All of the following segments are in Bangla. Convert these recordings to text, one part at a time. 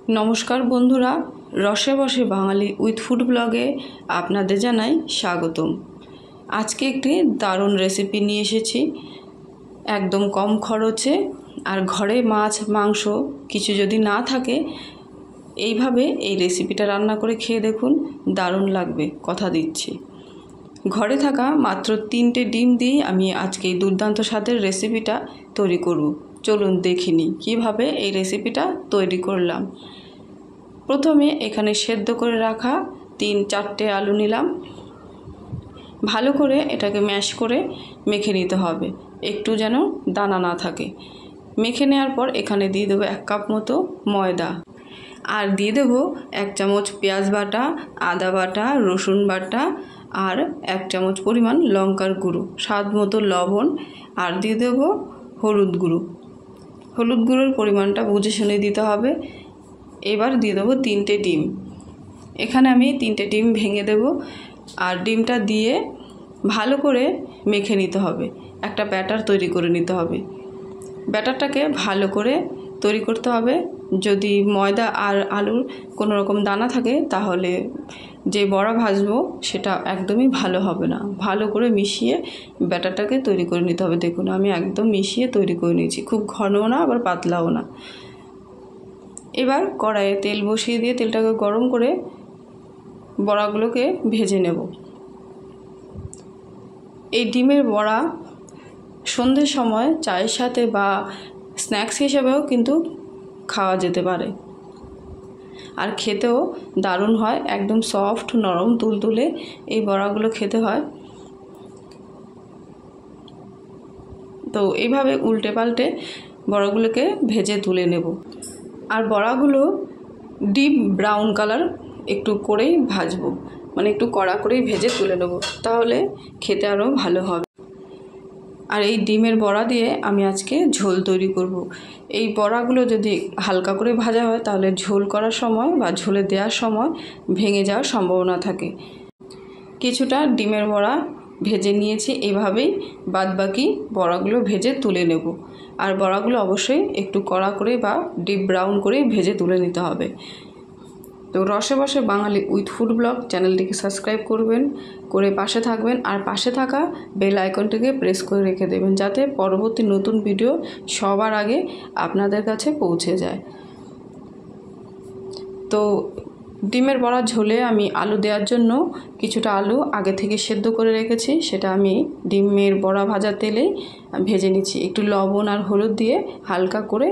নমস্কার বন্ধুরা, রসে বসে বাঙালি উইথ ফুড ব্লগে আপনাদের জানাই স্বাগতম। আজকে একটি দারুণ রেসিপি নিয়ে এসেছি, একদম কম খরচে। আর ঘরে মাছ মাংস কিছু যদি না থাকে, এইভাবে এই রেসিপিটা রান্না করে খেয়ে দেখুন, দারুণ লাগবে, কথা দিচ্ছি। ঘরে থাকা মাত্র 3টে ডিম দিয়ে আমি আজকে এই দুর্দান্ত স্বাদের রেসিপিটা তৈরি করব। চলুন দেখে নিই কীভাবে এই রেসিপিটা তৈরি করলাম। প্রথমে এখানে সেদ্ধ করে রাখা 3-4টে আলু নিলাম। ভালো করে এটাকে ম্যাশ করে মেখে নিতে হবে, একটু যেন দানা না থাকে। মেখে নেওয়ার পর এখানে দিয়ে দেবো 1 কাপ মতো ময়দা, আর দিয়ে দেবো 1 চামচ পেঁয়াজ বাটা, আদা বাটা, রসুন বাটা, আর 1 চামচ পরিমাণ লঙ্কার গুঁড়ো, স্বাদ মতো লবণ, আর দিয়ে দেবো হলুদ গুঁড়ো। হলুদ গুঁড়োর পরিমাণটা বুঝে শুনে দিতে হবে। এবার দিয়ে দেবো 3টে ডিম। এখানে আমি 3টে ডিম ভেঙে দেব, আর ডিমটা দিয়ে ভালো করে মেখে নিতে হবে, একটা ব্যাটার তৈরি করে নিতে হবে। ব্যাটারটাকে ভালো করে তৈরি করতে হবে। যদি ময়দা আর আলুর কোনো রকম দানা থাকে, তাহলে যে বড়া ভাজবো সেটা একদমই ভালো হবে না। ভালো করে মিশিয়ে ব্যাটারটাকে তৈরি করে নিতে হবে। দেখুন আমি একদম মিশিয়ে তৈরি করে নিয়েছি, খুব ঘনও না আবার পাতলাও না। এবার কড়াইয়ে তেল বসিয়ে দিয়ে তেলটাকে গরম করে বড়াগুলোকে ভেজে নেব। এই ডিমের বড়া সন্ধ্যের সময় চায়ের সাথে বা স্ন্যাক্স হিসেবেও কিন্তু খাওয়া যেতে পারে, আর খেতেও দারুণ হয়। একদম সফট, নরম, তুলতুলে এই বড়াগুলো খেতে হয়। তো এইভাবে উল্টে পাল্টে বড়াগুলোকে ভেজে তুলে নেব। আর বড়াগুলো ডিপ ব্রাউন কালার একটু করেই ভাজবো, মানে একটু কড়া করেই ভেজে তুলে নেব, তাহলে খেতে আরও ভালো হবে। আর এই ডিমের বড়া দিয়ে আমি আজকে ঝোল তৈরি করব। এই বড়াগুলো যদি হালকা করে ভাজা হয়, তাহলে ঝোল করার সময় বা ঝোলে দেওয়ার সময় ভেঙে যাওয়ার সম্ভাবনা থাকে। কিছুটা ডিমের বড়া ভেজে নিয়েছি, এভাবেই বাদবাকি বড়াগুলো ভেজে তুলে নেব। আর বড়াগুলো অবশ্যই একটু কড়া করে বা ডিপ ব্রাউন করে ভেজে তুলে নিতে হবে। তো রসে বসে বাঙালি উইথ ফুড ব্লগ চ্যানেলটিকে সাবস্ক্রাইব করবেন, করে পাশে থাকবেন, আর পাশে থাকা বেল আইকনটিকে প্রেস করে রেখে দেবেন, যাতে পরবর্তী নতুন ভিডিও সবার আগে আপনাদের কাছে পৌঁছে যায়। তো ডিমের বড়া ঝোলে আমি আলু দেওয়ার জন্য কিছুটা আলু আগে থেকে সেদ্ধ করে রেখেছি, সেটা আমি ডিমের বড়া ভাজা তেলে ভেজে নিচ্ছি। একটু লবণ আর হলুদ দিয়ে হালকা করে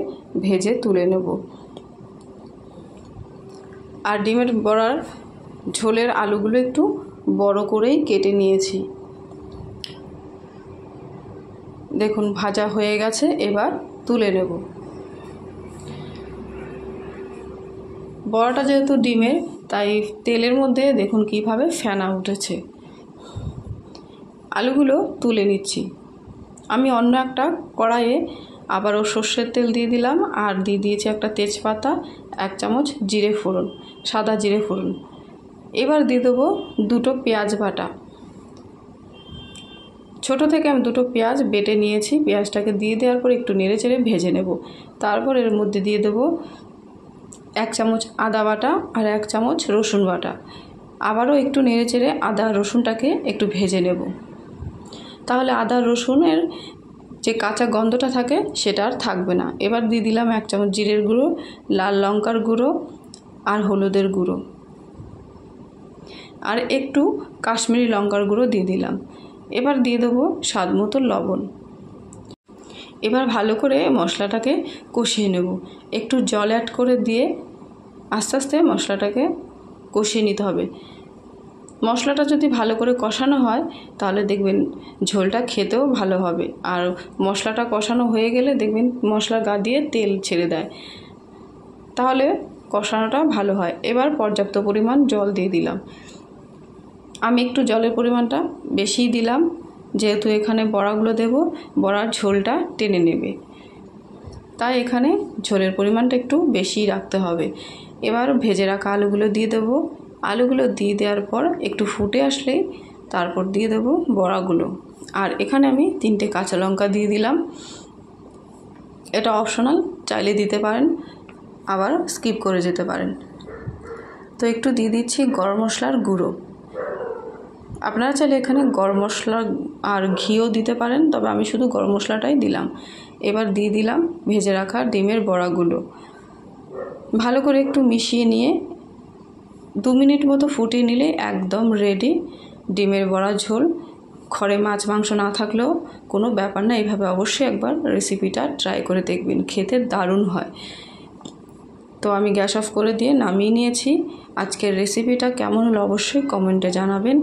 ভেজে তুলে নেব। আর ডিমের বড়ার ঝোলের আলুগুলো একটু বড় করেই কেটে নিয়েছি। দেখুন ভাজা হয়ে গেছে, এবার তুলে নেব। বড়াটা যেহেতু ডিমের, তাই তেলের মধ্যে দেখুন কিভাবে ফেনা উঠেছে। আলুগুলো তুলে নিচ্ছি। আমি অন্য একটা কড়াইয়ে আবারও সর্ষের তেল দিয়ে দিলাম, আর দিয়ে দিয়েছি একটা তেজপাতা, 1 চামচ জিরে ফোড়ন, সাদা জিরে ফোড়ন। এবার দিয়ে দেবো 2টো পেঁয়াজ বাটা। ছোট থেকে আমি 2টো পেঁয়াজ বেটে নিয়েছি। পেঁয়াজটাকে দিয়ে দেওয়ার পর একটু নেড়ে চেড়ে ভেজে নেব। তারপর এর মধ্যে দিয়ে দেবো 1 চামচ আদা বাটা আর 1 চামচ রসুন বাটা। আবারও একটু নেড়ে চেড়ে আদা রসুনটাকে একটু ভেজে নেব, তাহলে আদা রসুনের যে কাঁচা গন্ধটা থাকে সেটা আর থাকবে না। এবার দিয়ে দিলাম 1 চামচ জিরের গুঁড়ো, লাল লঙ্কার গুঁড়ো, আর হলুদের গুঁড়ো, আর একটু কাশ্মীরি লঙ্কার গুঁড়ো দিয়ে দিলাম। এবার দিয়ে দেবো স্বাদ মতো লবণ। এবার ভালো করে মশলাটাকে কষিয়ে নেব। একটু জল অ্যাড করে দিয়ে আস্তে আস্তে মশলাটাকে কষিয়ে নিতে হবে। মশলাটা যদি ভালো করে কষানো হয়, তাহলে দেখবেন ঝোলটা খেতেও ভালো হবে। আর মশলাটা কষানো হয়ে গেলে দেখবেন মশলার গা দিয়ে তেল ছেড়ে দেয়, তাহলে কষানোটা ভালো হয়। এবার পর্যাপ্ত পরিমাণ জল দিয়ে দিলাম। আমি একটু জলের পরিমাণটা বেশিই দিলাম, যেহেতু এখানে বড়াগুলো দেব, বড়ার ঝোলটা টেনে নেবে, তাই এখানে ঝোলের পরিমাণটা একটু বেশিই রাখতে হবে। এবার ভেজে রাখা আলুগুলো দিয়ে দেব। আলুগুলো দিয়ে দেওয়ার পর একটু ফুটে আসলেই তারপর দিয়ে দেব বড়াগুলো। আর এখানে আমি 3টে কাঁচা লঙ্কা দিয়ে দিলাম। এটা অপশনাল, চাইলে দিতে পারেন। আবার স্কিপ করে যেতে পারেন। তো একটু দিয়ে দিচ্ছি গরম মশলার গুঁড়ো। আপনারা চাইলে এখানে গরম মশলা আর ঘিও দিতে পারেন, তবে আমি শুধু গরম মশলাটাই দিলাম। এবার দিয়ে দিলাম ভেজে রাখা ডিমের বড়াগুলো। ভালো করে একটু মিশিয়ে নিয়ে 2 মিনিট মতো ফুটিয়ে নিলে একদম রেডি ডিমের বড়া ঝোল। ঘরে মাছ মাংস না থাকলেও কোনো ব্যাপার না, এইভাবে অবশ্যই একবার রেসিপিটা ট্রাই করে দেখবেন, খেতে দারুণ হয়। তো আমি গ্যাস অফ করে দিয়ে নামিয়ে নিয়েছি। আজকের রেসিপিটা কেমন হলো অবশ্যই কমেন্টে জানাবেন।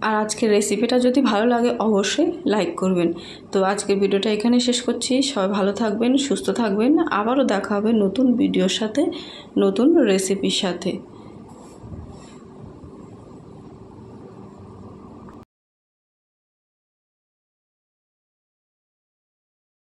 আর আজকের রেসিপিটা যদি ভালো লাগে অবশ্যই লাইক করবেন। তো আজকের ভিডিওটা এখানে শেষ করছি। সবাই ভালো থাকবেন, সুস্থ থাকবেন। আবারও দেখা হবে নতুন ভিডিওর সাথে, নতুন রেসিপির সাথে।